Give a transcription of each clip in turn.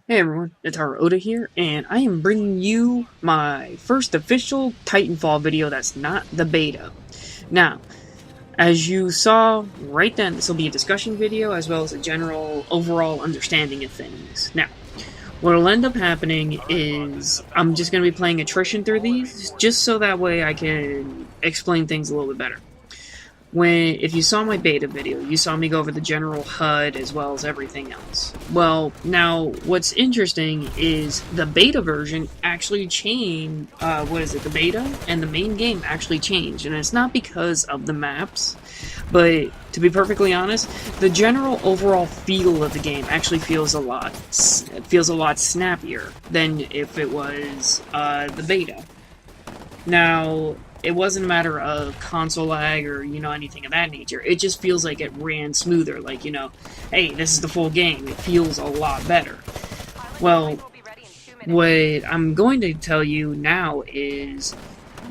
Hey everyone, Ittarra Oda here, and I am bringing you my first official Titanfall video that's not the beta. Now, as you saw right then, this will be a discussion video as well as a general overall understanding of things. Now, what will end up happening is I'm just going to be playing attrition through these, just so that way I can explain things a little bit better. If you saw my beta video, you saw me go over the general HUD as well as everything else. Well, now, what's interesting is the beta version actually changed, the beta and the main game actually changed, and it's not because of the maps, but to be perfectly honest, the general overall feel of the game actually feels a lot snappier than if it was the beta. Now, it wasn't a matter of console lag or, anything of that nature. It just feels like it ran smoother. Like, hey, this is the full game. It feels a lot better. Well, what I'm going to tell you now is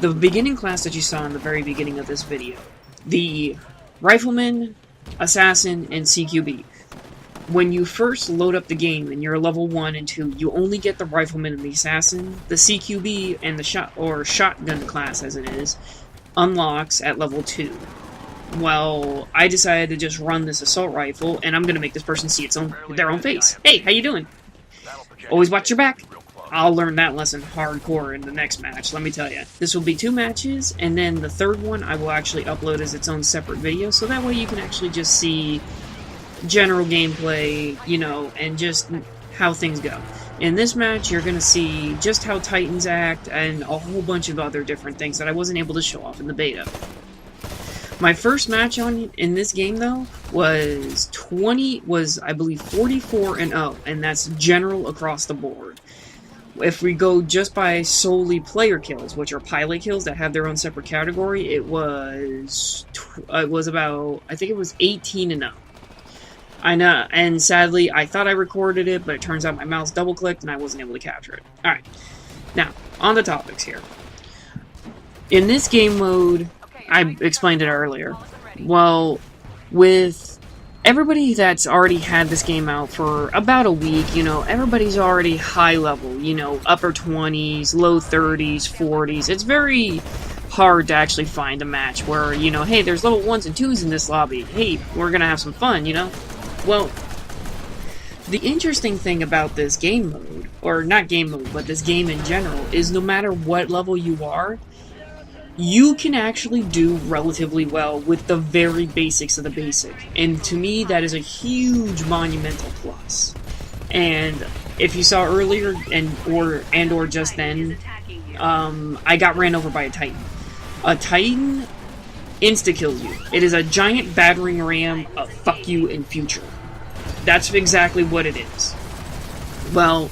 the beginning class that you saw in the very beginning of this video. The Rifleman, Assassin, and CQB. When you first load up the game and you're level 1 and 2, you only get the Rifleman and the Assassin. The CQB and the Shotgun class, as it is, unlocks at level 2. Well, I decided to just run this Assault Rifle, and I'm going to make this person see their own face. Hey, how you doing? Always watch your back. I'll learn that lesson hardcore in the next match, let me tell you. This will be 2 matches, and then the third one I will actually upload as its own separate video, so that way you can actually just see general gameplay, and just how things go. In this match, you're going to see just how Titans act and a whole bunch of other different things that I wasn't able to show off in the beta. My first match in this game, though, was I believe 44-0, and that's general across the board. If we go just by solely player kills, which are pilot kills that have their own separate category, it was about, I think it was 18-0. I know, and sadly, I thought I recorded it, but it turns out my mouse double-clicked and I wasn't able to capture it. Alright, now, on the topics here. In this game mode, I explained it earlier, well, with everybody that's already had this game out for about a week, everybody's already high level, upper 20s, low 30s, 40s. It's very hard to actually find a match where, hey, there's level 1s and 2s in this lobby. Hey, we're gonna have some fun, Well, the interesting thing about this game mode, or not game mode, but this game in general, is no matter what level you are, you can actually do relatively well with the very basics of the basic. And to me, that is a huge monumental plus. And if you saw earlier, or just then, I got ran over by a Titan. A Titan insta-kills you. It is a giant battering ram of fuck you in future. That's exactly what it is. Well,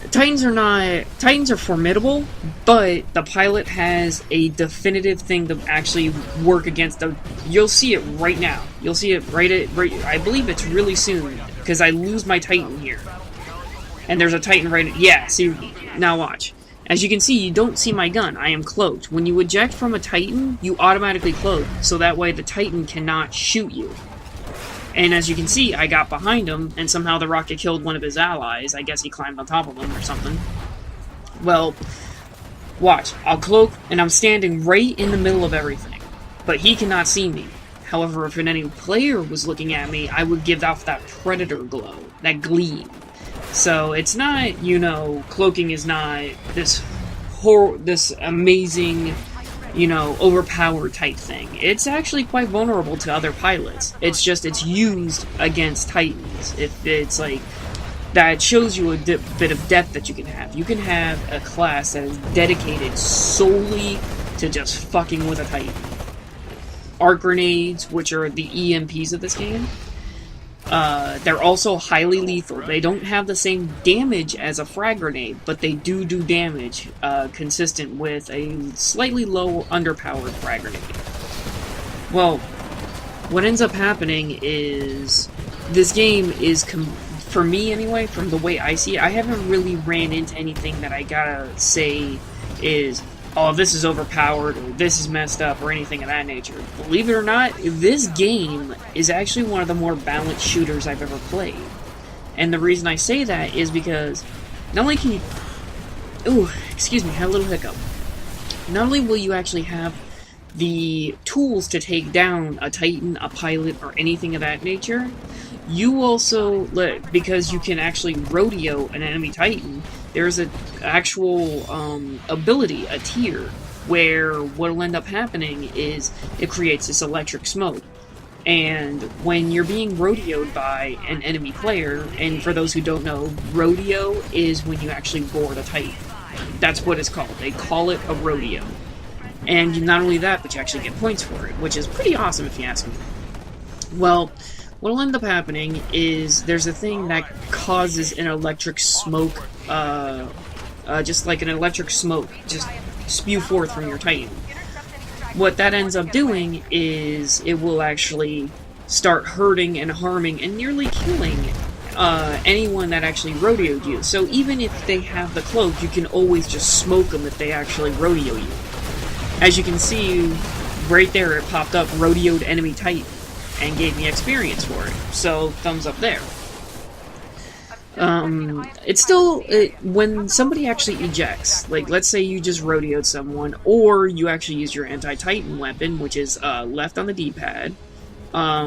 Titans are formidable, but the pilot has a definitive thing to actually work against them. You'll see it right now. You'll see it right, I believe it's really soon, because I lose my Titan here. And there's a Titan yeah, see, now watch. As you can see, you don't see my gun. I am cloaked. When you eject from a Titan, you automatically cloak, so that way the Titan cannot shoot you. And as you can see, I got behind him, and somehow the rocket killed one of his allies. I guess he climbed on top of him or something. Well, watch. I'll cloak, and I'm standing right in the middle of everything. But he cannot see me. However, if any player was looking at me, I would give off that predator glow, that gleam. So it's not, cloaking is not this amazing, overpowered type thing. It's actually quite vulnerable to other pilots. It's just, it's used against Titans. It's like, that shows you a bit of depth that you can have. You can have a class that is dedicated solely to just fucking with a Titan. Arc grenades, which are the EMPs of this game, they're also highly lethal. They don't have the same damage as a frag grenade, but they do damage, consistent with a slightly low, underpowered frag grenade. Well, what ends up happening is, this game is, for me anyway, from the way I see it, I haven't really ran into anything that I gotta say is, oh, this is overpowered, or this is messed up, or anything of that nature. Believe it or not, this game is actually one of the more balanced shooters I've ever played. And the reason I say that is because not only can you... Ooh, excuse me, I had a little hiccup. Not only will you actually have the tools to take down a Titan, a pilot, or anything of that nature, you also, because you can actually rodeo an enemy Titan, there's an actual ability, a tier, where what'll end up happening is it creates this electric smoke. And when you're being rodeoed by an enemy player, and for those who don't know, rodeo is when you actually board a Titan. That's what it's called. They call it a rodeo. And not only that, but you actually get points for it, which is pretty awesome if you ask me. Well, what'll end up happening is there's a thing that causes an electric smoke, just like an electric smoke, just spew forth from your Titan. What that ends up doing is it will actually start hurting and harming and nearly killing anyone that actually rodeoed you. So even if they have the cloak, you can always just smoke them if they actually rodeo you. As you can see, right there it popped up rodeoed enemy Titan and gave me experience for it. So thumbs up there. It's still, when somebody actually ejects, like let's say you just rodeoed someone, or you actually use your anti-Titan weapon, which is left on the D-pad. I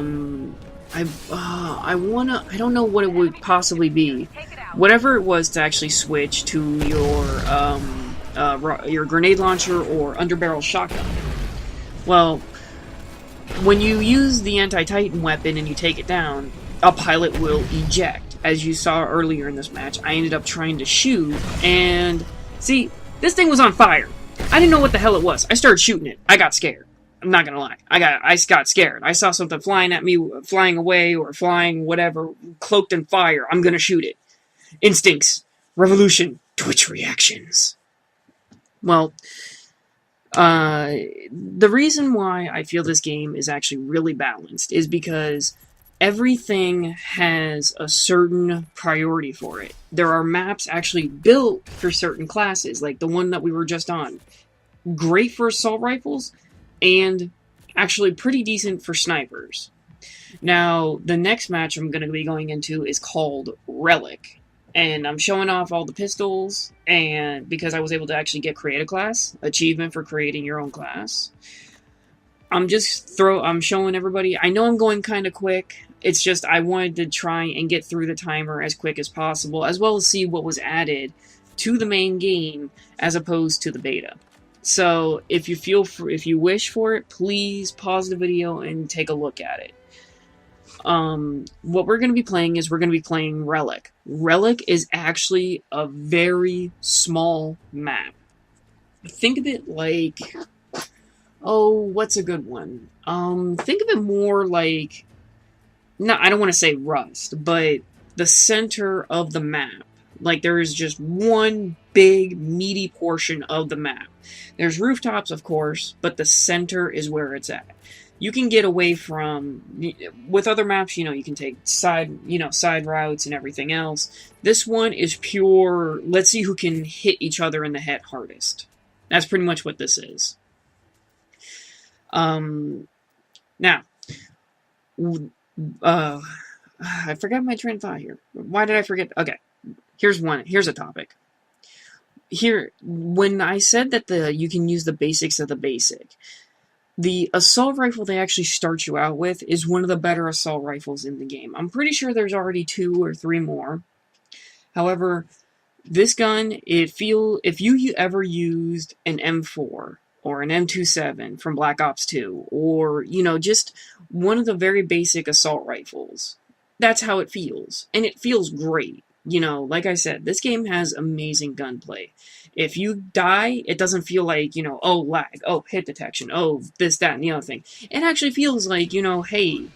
don't know what it would possibly be. Whatever it was to actually switch to your grenade launcher or underbarrel shotgun. Well, when you use the anti-Titan weapon and you take it down, a pilot will eject. As you saw earlier in this match, I ended up trying to shoot, and see, this thing was on fire. I didn't know what the hell it was. I started shooting it. I got scared. I'm not gonna lie. I got scared. I saw something flying at me, flying away, or flying whatever, cloaked in fire. I'm gonna shoot it. Instincts. Revolution. Twitch reactions. Well, the reason why I feel this game is actually really balanced is because everything has a certain priority for it. There are maps actually built for certain classes, like the one that we were just on. Great for assault rifles, and actually pretty decent for snipers. Now, the next match I'm going to be going into is called Relic. And I'm showing off all the pistols, and because I was able to actually get create a class, achievement for creating your own class. I'm showing everybody. I know I'm going kind of quick. It's just I wanted to try and get through the timer as quick as possible, as well as see what was added to the main game as opposed to the beta. So if you wish for it, please pause the video and take a look at it. What we're going to be playing is we're going to be playing Relic. Relic is actually a very small map. Think of it like, oh, what's a good one? Think of it more like, no, I don't want to say Rust, but the center of the map. Like there is just one big meaty portion of the map. There's rooftops, of course, but the center is where it's at. You can get away from, with other maps, you can take side routes and everything else. This one is pure, let's see who can hit each other in the head hardest. That's pretty much what this is. Now, I forgot my train of thought here. Why did I forget? Okay, here's a topic. Here, when I said that you can use the basics of the basic, the assault rifle they actually start you out with is one of the better assault rifles in the game. I'm pretty sure there's already 2 or 3 more. However, this gun, if you ever used an M4 or an M27 from Black Ops 2, or, just one of the very basic assault rifles, that's how it feels. And it feels great. Like I said, this game has amazing gunplay. If you die, it doesn't feel like, oh, lag, oh, hit detection, oh, this, that, and the other thing. It actually feels like, hey, hey,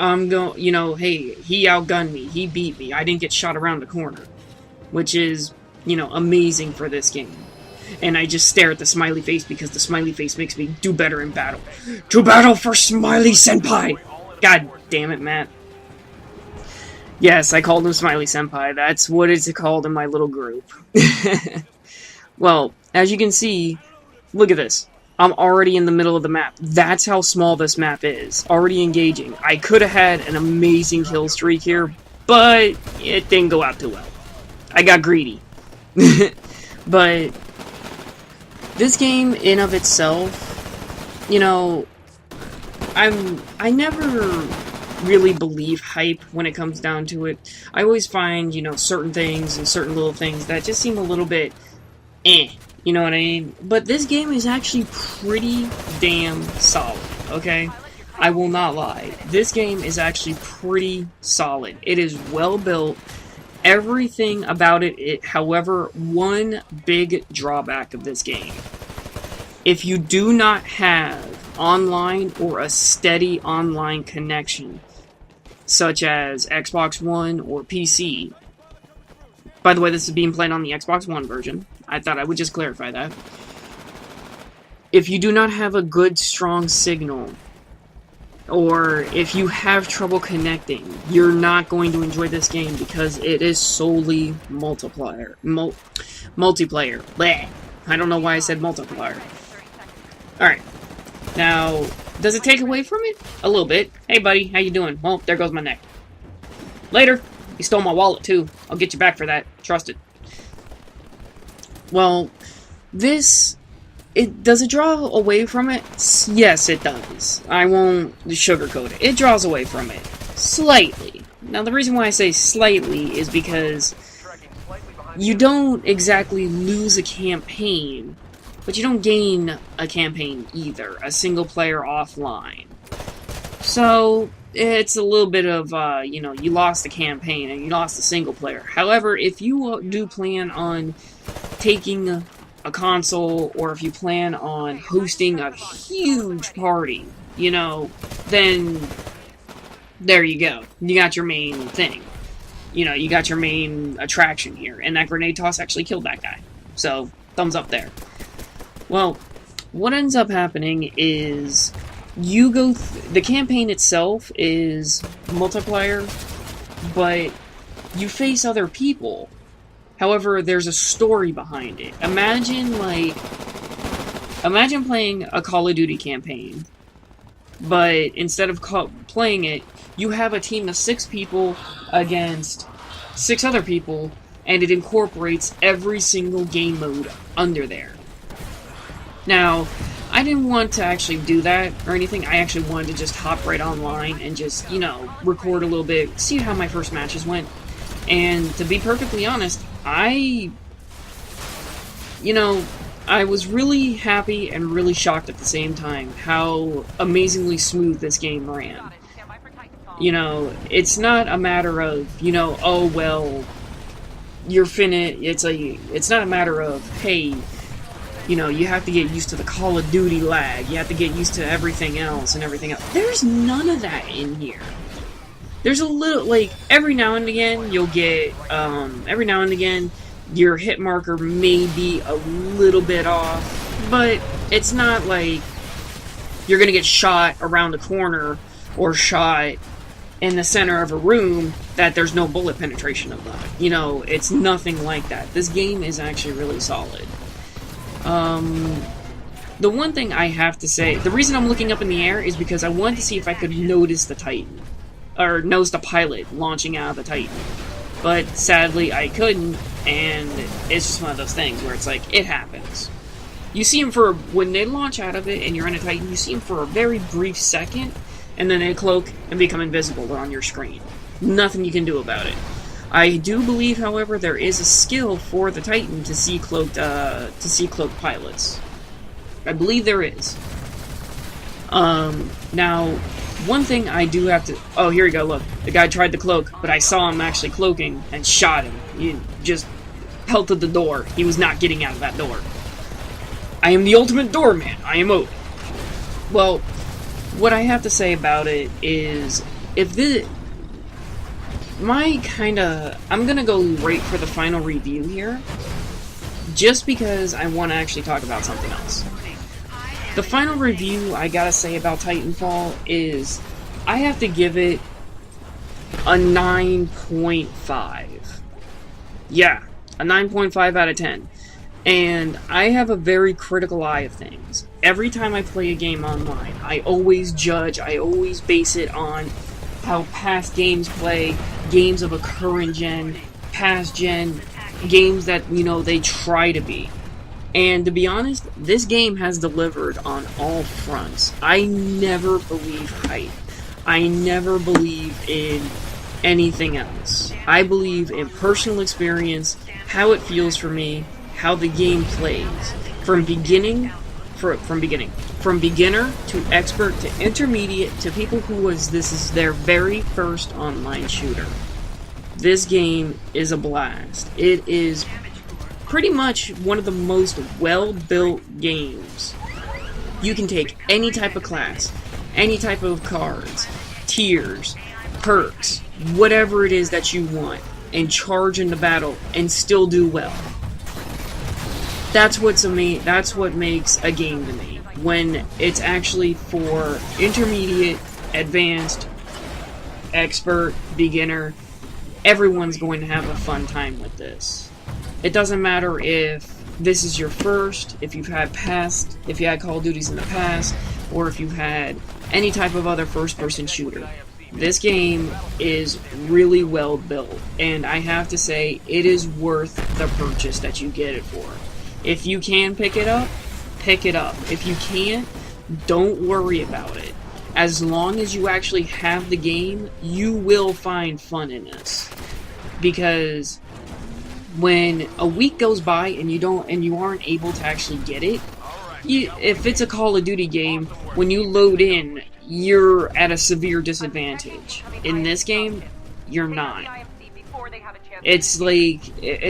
he outgunned me, he beat me, I didn't get shot around the corner. Which is, amazing for this game. And I just stare at the smiley face because the smiley face makes me do better in battle. To battle for Smiley Senpai! God damn it, Matt. Yes, I called him Smiley Senpai. That's what it's called in my little group. Well, as you can see, look at this. I'm already in the middle of the map. That's how small this map is. Already engaging. I could have had an amazing kill streak here, but it didn't go out too well. I got greedy. But this game in of itself, you know, I never really believe hype when it comes down to it. I always find, you know, certain things and certain little things that just seem a little bit you know what I mean? But this game is actually pretty damn solid, okay? I will not lie. This game is actually pretty solid. It is well built. Everything about it, however, one big drawback of this game. If you do not have online or a steady online connection, such as Xbox One or PC. By the way, this is being played on the Xbox One version. I thought I would just clarify that. If you do not have a good, strong signal, or if you have trouble connecting, you're not going to enjoy this game because it is solely multiplayer. Multiplayer. Bleh. I don't know why I said multiplayer. Alright. Now, does it take away from it? A little bit. Hey, buddy, how you doing? Well, there goes my neck. Later. You stole my wallet, too. I'll get you back for that. Trust it. Well, does it draw away from it? Yes, it does. I won't sugarcoat it. It draws away from it. Slightly. Now, the reason why I say slightly is because you don't exactly lose a campaign, but you don't gain a campaign either. A single player offline. So, it's a little bit of, you know, you lost the campaign and you lost the single player. However, if you do plan on taking a console, or if you plan on hosting a huge party, you know, then there you go. You got your main thing. You know, you got your main attraction here. And that grenade toss actually killed that guy. So, thumbs up there. Well, what ends up happening is you go... the campaign itself is multiplayer, but you face other people. However, there's a story behind it. Imagine playing a Call of Duty campaign, but instead of playing it, you have a team of 6 people against 6 other people, and it incorporates every single game mode under there. Now, I didn't want to actually do that or anything. I actually wanted to just hop right online and just, you know, record a little bit, see how my first matches went. And to be perfectly honest, I was really happy and really shocked at the same time how amazingly smooth this game ran. You know, it's not a matter of, you know, oh, well, it's not a matter of, hey, you know, you have to get used to the Call of Duty lag, you have to get used to everything else and everything else. There's none of that in here. There's a little, like, every now and again, you'll get, every now and again, your hit marker may be a little bit off, but it's not like you're gonna get shot around the corner or shot in the center of a room that there's no bullet penetration of that. You know, it's nothing like that. This game is actually really solid. The one thing I have to say, the reason I'm looking up in the air is because I wanted to see if I could notice the Titan. Or notice the pilot launching out of the Titan. But sadly, I couldn't, and it's just one of those things where it's like, it happens. You see him when they launch out of it and you're in a Titan, you see him for a very brief second, and then they cloak and become invisible on your screen. Nothing you can do about it. I do believe, however, there is a skill for the Titan to see cloaked pilots. I believe there is. Now, one thing I do have to... oh, here we go, look. The guy tried to cloak, but I saw him actually cloaking and shot him. He just pelted the door. He was not getting out of that door. I am the ultimate doorman. I am Oda. Well, what I have to say about it is, if this... I'm gonna go right for the final review here, just because I want to actually talk about something else. The final review I gotta say about Titanfall is, I have to give it a 9.5. Yeah, a 9.5 out of 10. And I have a very critical eye of things. Every time I play a game online, I always judge, I always base it on how past games play, games of a current gen, past gen, games that, you know, they try to be. And to be honest, this game has delivered on all fronts. I never believe hype. I never believe in anything else. I believe in personal experience, how it feels for me, how the game plays. From beginner to expert to intermediate to people this is their very first online shooter. This game is a blast. It is pretty much one of the most well-built games. You can take any type of class, any type of cards, tiers, perks, whatever it is that you want, and charge into battle and still do well. That's what makes a game to me. When it's actually for intermediate, advanced, expert, beginner, everyone's going to have a fun time with this. It doesn't matter if this is your first, if you had Call of Duties in the past, or if you've had any type of other first-person shooter. This game is really well built, and I have to say, it is worth the purchase that you get it for. If you can pick it up, pick it up. If you can't, don't worry about it. As long as you actually have the game, you will find fun in this. Because when a week goes by and you aren't able to actually get it, if it's a Call of Duty game, when you load in, you're at a severe disadvantage. In this game, you're not. It's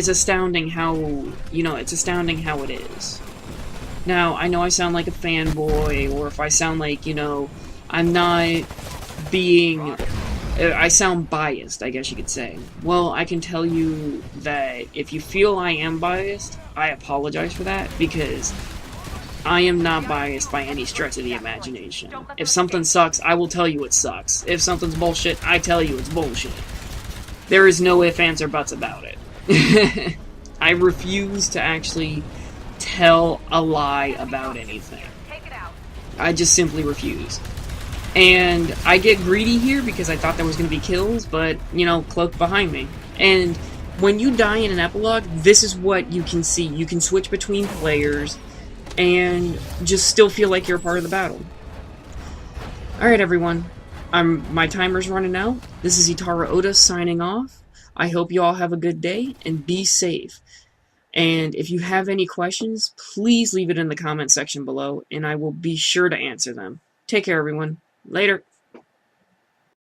astounding how, it's astounding how it is. Now, I know I sound like a fanboy, or if I sound like, I'm not being... I sound biased, I guess you could say. Well, I can tell you that if you feel I am biased, I apologize for that, because I am not biased by any stretch of the imagination. If something sucks, I will tell you it sucks. If something's bullshit, I tell you it's bullshit. There is no ifs, ands, or buts about it. I refuse to actually tell a lie about anything. I just simply refuse. And I get greedy here because I thought there was going to be kills, but, cloak behind me. And when you die in an epilogue, this is what you can see. You can switch between players and just still feel like you're a part of the battle. Alright, everyone. My timer's running out. This is Ittarra Oda signing off. I hope you all have a good day and be safe. And if you have any questions, please leave it in the comment section below, and I will be sure to answer them. Take care, everyone. Later.